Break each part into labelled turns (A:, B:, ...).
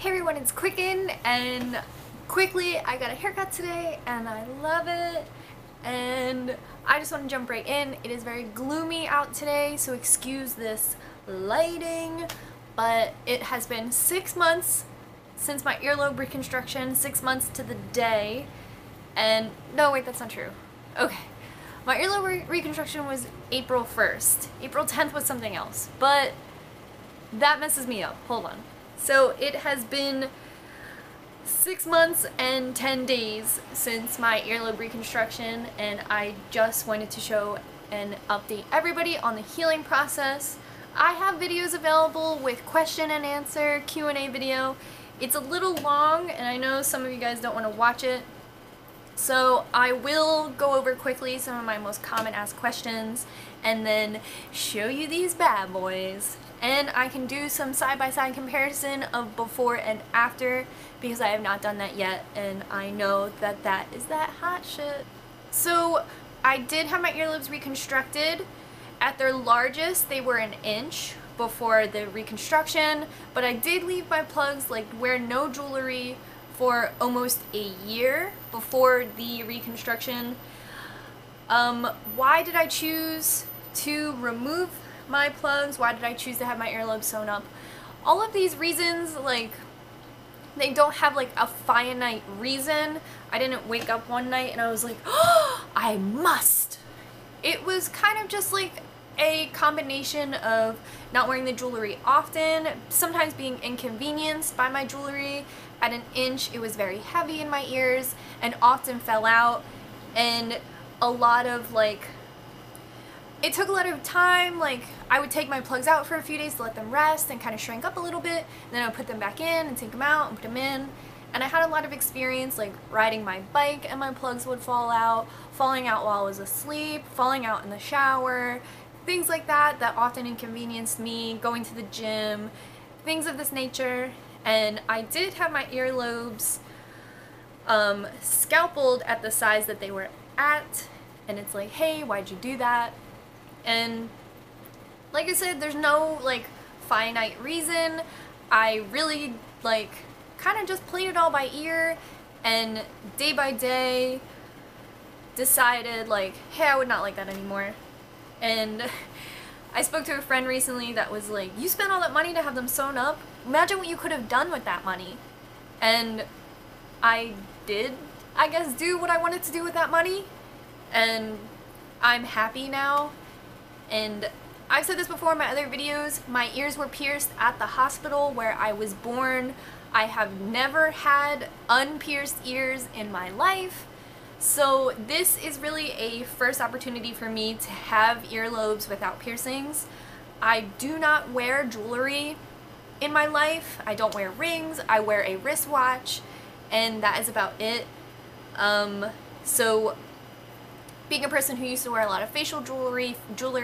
A: Hey everyone, it's Qcknd, and quickly, I got a haircut today and I love it, and I just want to jump right in. It is very gloomy out today, so excuse this lighting, but it has been 6 months since my earlobe reconstruction, 6 months to the day, and no wait, that's not true. Okay, my earlobe reconstruction was April 1st. April 10th was something else, but that messes me up. Hold on. So it has been 6 months and 10 days since my earlobe reconstruction, and I just wanted to show and update everybody on the healing process. I have videos available with question and answer, Q&A video. It's a little long and I know some of you guys don't want to watch it, so I will go over quickly some of my most common asked questions and then show you these bad boys. And I can do some side-by-side comparison of before and after because I have not done that yet, and I know that that is that hot shit. So I did have my earlobes reconstructed. At their largest, they were 1 inch before the reconstruction, but I did leave my plugs, like wear no jewelry, for almost a year before the reconstruction. Why did I choose to remove my plugs? Why did I choose to have my earlobe sewn up? All of these reasons, like, they don't have like a finite reason. I didn't wake up one night and I was like, oh, I must. It was kind of just like a combination of not wearing the jewelry often, sometimes being inconvenienced by my jewelry. At 1 inch, it was very heavy in my ears and often fell out, and a lot of like, it took a lot of time. Like, I would take my plugs out for a few days to let them rest and kind of shrink up a little bit, and then I would put them back in and take them out and put them in. And I had a lot of experience like riding my bike and my plugs would fall out, falling out while I was asleep, falling out in the shower, things like that that often inconvenienced me, going to the gym, things of this nature. And I did have my earlobes scalpeled at the size that they were at, and it's like, hey, why'd you do that? And like I said, there's no like finite reason. I really like kind of just played it all by ear, and day by day decided like, hey, I would not like that anymore. And I spoke to a friend recently that was like, you spent all that money to have them sewn up? Imagine what you could have done with that money. And I did, I guess, do what I wanted to do with that money, and I'm happy now. And I've said this before in my other videos, my ears were pierced at the hospital where I was born. I have never had unpierced ears in my life, so this is really a first opportunity for me to have earlobes without piercings. I do not wear jewelry in my life. I don't wear rings. I wear a wristwatch, and that is about it. So being a person who used to wear a lot of facial jewelry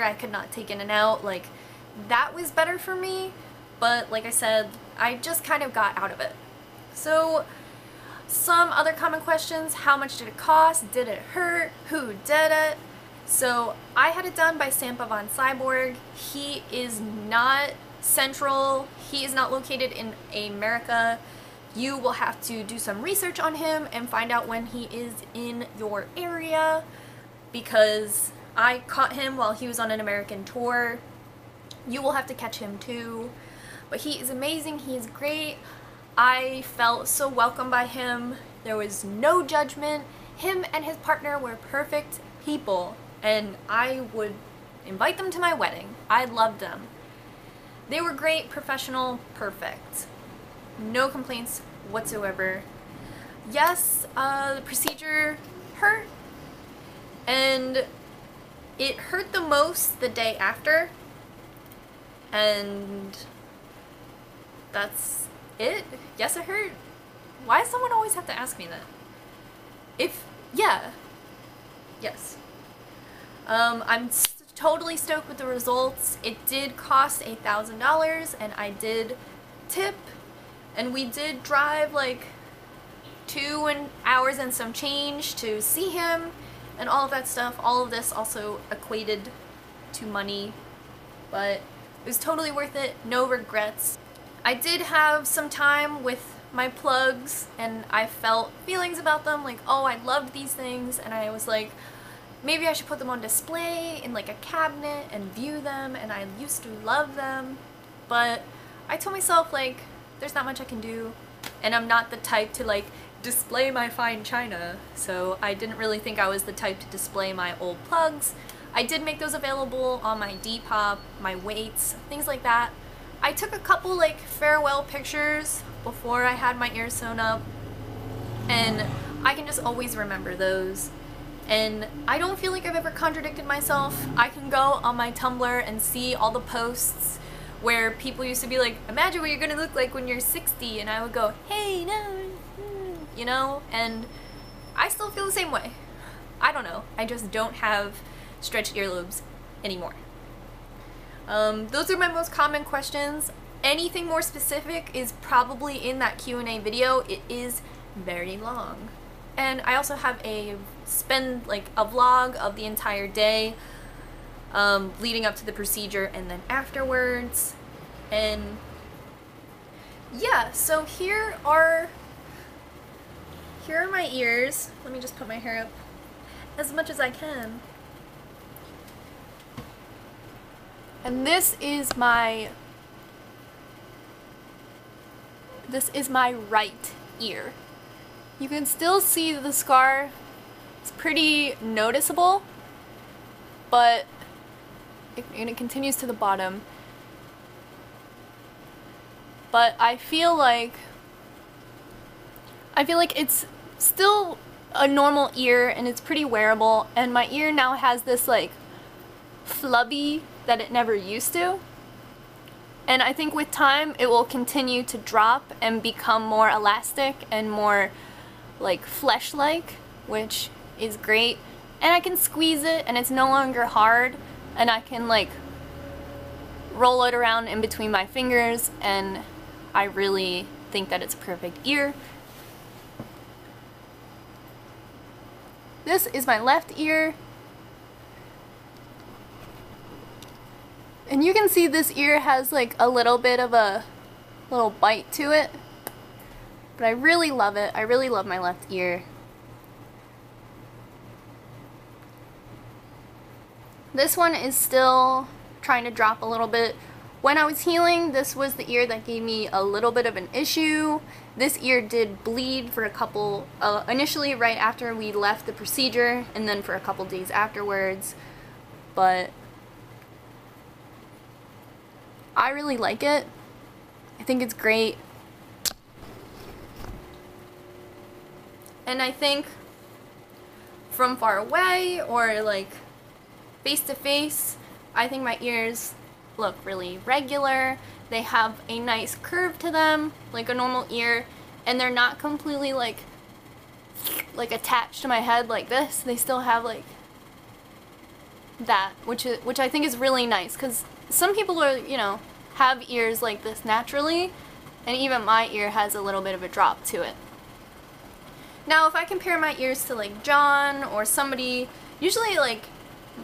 A: I could not take in and out, like, that was better for me, but like I said, I just kind of got out of it. So some other common questions: how much did it cost? Did it hurt? Who did it? So I had it done by Sampa von Cyborg. He is not central. He is not located in America. You will have to do some research on him and find out when he is in your area, because I caught him while he was on an American tour. You will have to catch him too. But he is amazing. He is great. I felt so welcomed by him. There was no judgment. Him and his partner were perfect people, and I would invite them to my wedding. I loved them. They were great, professional, perfect. No complaints whatsoever. Yes, the procedure hurt, and it hurt the most the day after, and that's it. Yes, it hurt. Why does someone always have to ask me that? Yeah. Yes. I'm totally stoked with the results. It did cost $1,000, and I did tip, and we did drive like 2 hours and some change to see him and all of that stuff. All of this also equated to money, but it was totally worth it. No regrets. I did have some time with my plugs and I felt feelings about them, like, oh, I loved these things, and I was like, maybe I should put them on display in like a cabinet and view them, and I used to love them, but I told myself, like, there's not much I can do, and I'm not the type to like display my fine china, so I didn't really think I was the type to display my old plugs. I did make those available on my Depop, my weights, things like that. I took a couple like farewell pictures before I had my ears sewn up, and I can just always remember those. And I don't feel like I've ever contradicted myself. I can go on my Tumblr and see all the posts where people used to be like, imagine what you're gonna look like when you're 60, and I would go, hey, no, you know, and I still feel the same way. I don't know, I just don't have stretched earlobes anymore. Those are my most common questions. Anything more specific is probably in that Q&A video. It is very long. And I also have a vlog of the entire day leading up to the procedure and then afterwards. And yeah, so here are my ears. Let me just put my hair up as much as I can. And this is my right ear. You can still see the scar. It's pretty noticeable, but it continues to the bottom. But I feel like it's still a normal ear, and it's pretty wearable, and my ear now has this like flubby that it never used to. And I think with time it will continue to drop and become more elastic and more like flesh-like, which is great. And I can squeeze it and it's no longer hard, and I can like roll it around in between my fingers, and I really think that it's a perfect ear. This is my left ear. And you can see this ear has like a little bit of a little bite to it. But I really love it. I really love my left ear. This one is still trying to drop a little bit. When I was healing, this was the ear that gave me a little bit of an issue. This ear did bleed for a couple, initially right after we left the procedure, and then for a couple days afterwards. But I really like it. I think it's great. And I think from far away or like face to face, I think my ears look really regular. They have a nice curve to them, like a normal ear, and they're not completely like attached to my head like this. They still have like that, which I think is really nice, because some people are, you know, have ears like this naturally, and even my ear has a little bit of a drop to it. Now, if I compare my ears to like John or somebody, usually like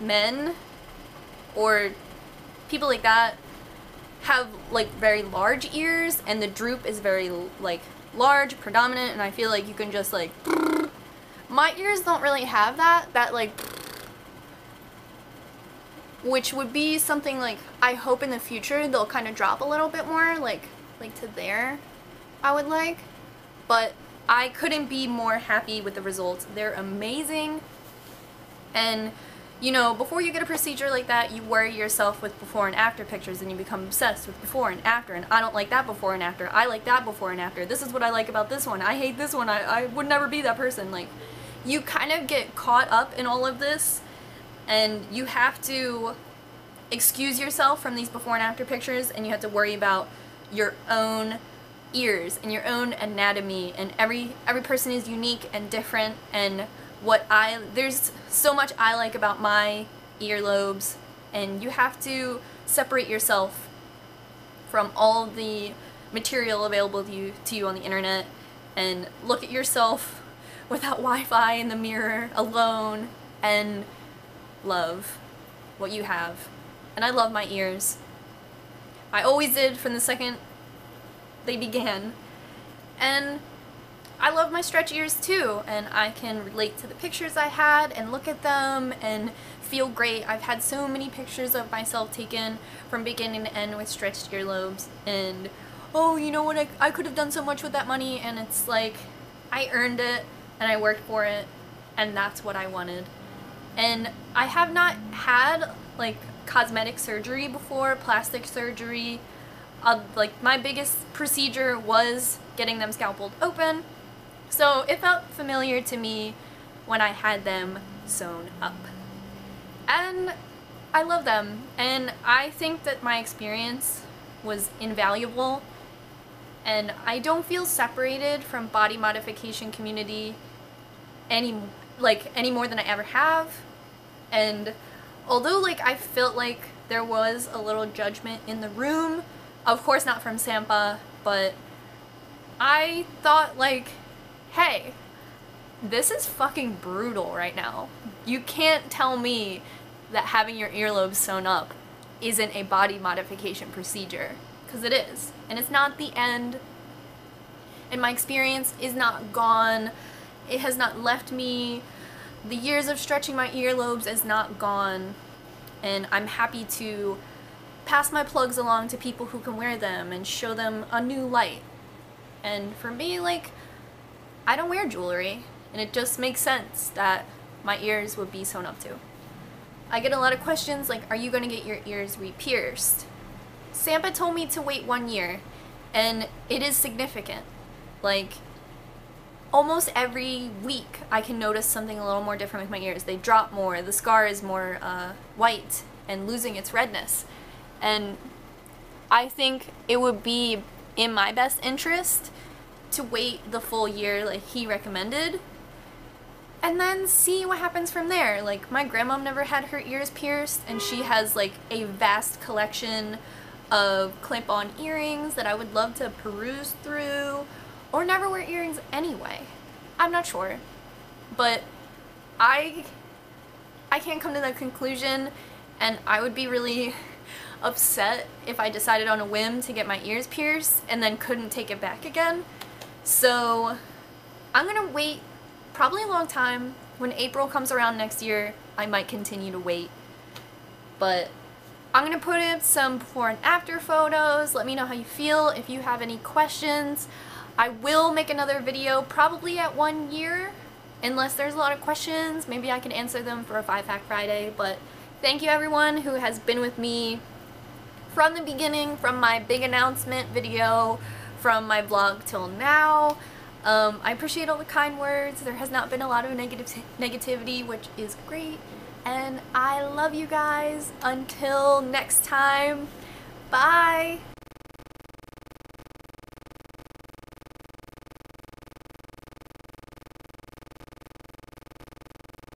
A: men or people like that have like very large ears, and the droop is very like large, predominant, and I feel like you can just like, my ears don't really have that like, which would be something like, I hope in the future they'll kind of drop a little bit more, like to there, I would like. But I couldn't be more happy with the results. They're amazing. And you know, before you get a procedure like that, you worry yourself with before and after pictures, and you become obsessed with before and after, and I don't like that before and after. I like that before and after. This is what I like about this one. I hate this one. I would never be that person. Like, you kind of get caught up in all of this, and you have to excuse yourself from these before and after pictures, and you have to worry about your own ears and your own anatomy, and every person is unique and different, and there's so much I like about my earlobes, and you have to separate yourself from all the material available to you on the internet, and look at yourself without Wi-Fi in the mirror alone, and love what you have. And I love my ears. I always did from the second they began. And I love my stretch ears too, and I can relate to the pictures I had and look at them and feel great. I've had so many pictures of myself taken from beginning to end with stretched earlobes, and oh, you know what, I could have done so much with that money, and it's like, I earned it and I worked for it, and that's what I wanted. And I have not had like cosmetic surgery before, plastic surgery. Like my biggest procedure was getting them scalpeled open, so it felt familiar to me when I had them sewn up. And I love them, and I think that my experience was invaluable, and I don't feel separated from body modification community any more than I ever have. And although like I felt like there was a little judgment in the room, of course not from Sampa, but I thought like, hey, this is fucking brutal right now. You can't tell me that having your earlobes sewn up isn't a body modification procedure, because it is. And it's not the end, and my experience is not gone. It has not left me. The years of stretching my earlobes is not gone, and I'm happy to pass my plugs along to people who can wear them and show them a new light. And for me, like, I don't wear jewelry, and it just makes sense that my ears would be sewn up too. I get a lot of questions like, are you going to get your ears re-pierced? Sampa told me to wait 1 year, and it is significant. Like, almost every week I can notice something a little more different with my ears. They drop more, the scar is more white and losing its redness. And I think it would be in my best interest to wait the full year like he recommended, and then see what happens from there. Like, my grandma never had her ears pierced, and she has like a vast collection of clip-on earrings that I would love to peruse through, or never wear earrings anyway. I'm not sure, but I can't come to that conclusion, and I would be really upset if I decided on a whim to get my ears pierced and then couldn't take it back again. So I'm gonna wait probably a long time. When April comes around next year, I might continue to wait, but I'm gonna put in some before and after photos. Let me know how you feel. If you have any questions, I will make another video probably at 1 year, unless there's a lot of questions. Maybe I can answer them for a 5-Hack Friday. But thank you everyone who has been with me from the beginning, from my big announcement video, from my vlog till now. I appreciate all the kind words. There has not been a lot of negativity, which is great. And I love you guys. Until next time, bye!